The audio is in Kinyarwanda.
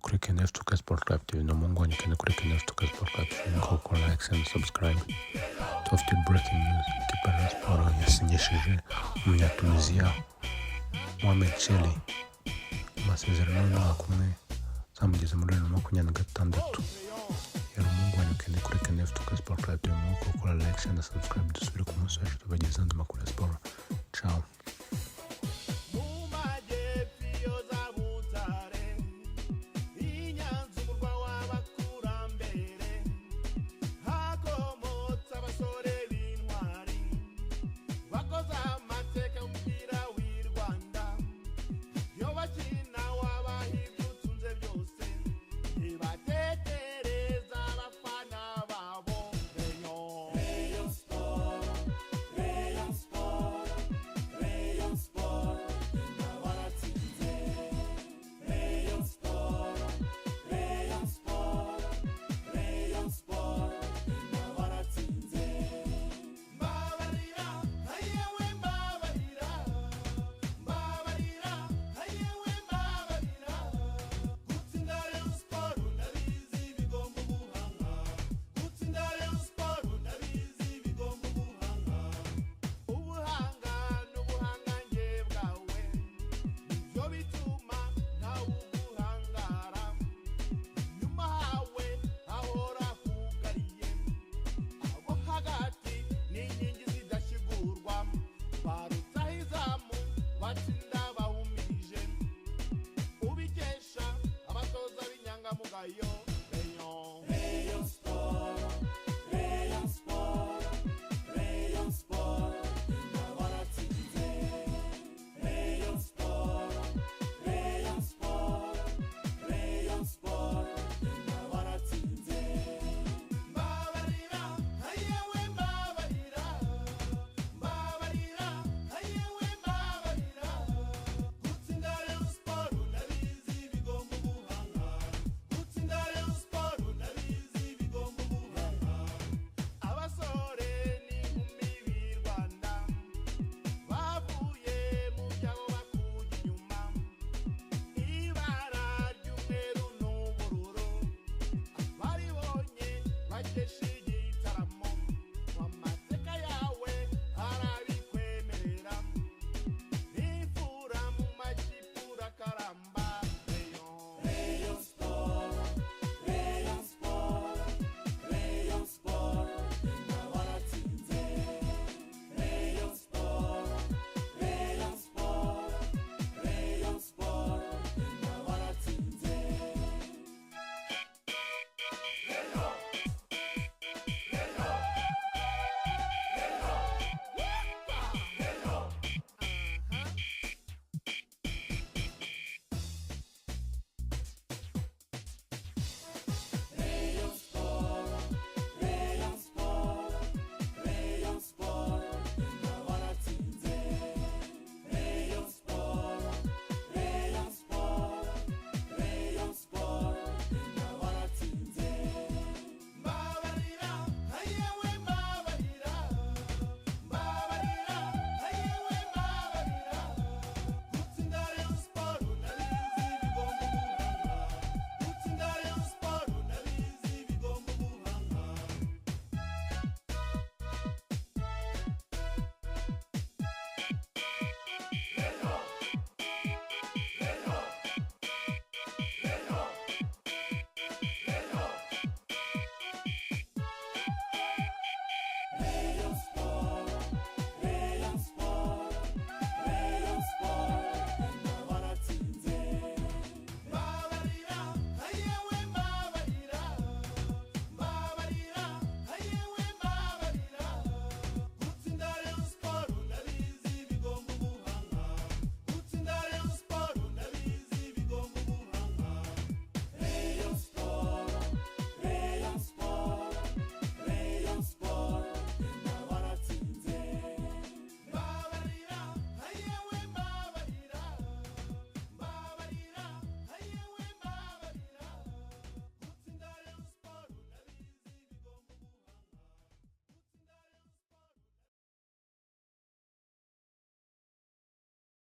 kuri KNF Tuka Sport Club TV no Mungu wanyikane kuri KNF Tuka Sport Club TV nk'uko likes and subscribe. Tufite breaking news, ikipe ya Sport yasinyishije umunyatuniziya Mohamed Cheli amasezerano y'umwaka umwe zamugeze muri 2026. Yari Mungu wanyikane kuri KNF Tuka Sport Club TV nk'uko likes and subscribe. Dusubire ku munsi wacu tubagezaho andi makuru ya siporo. Ciao. Rayon Sport.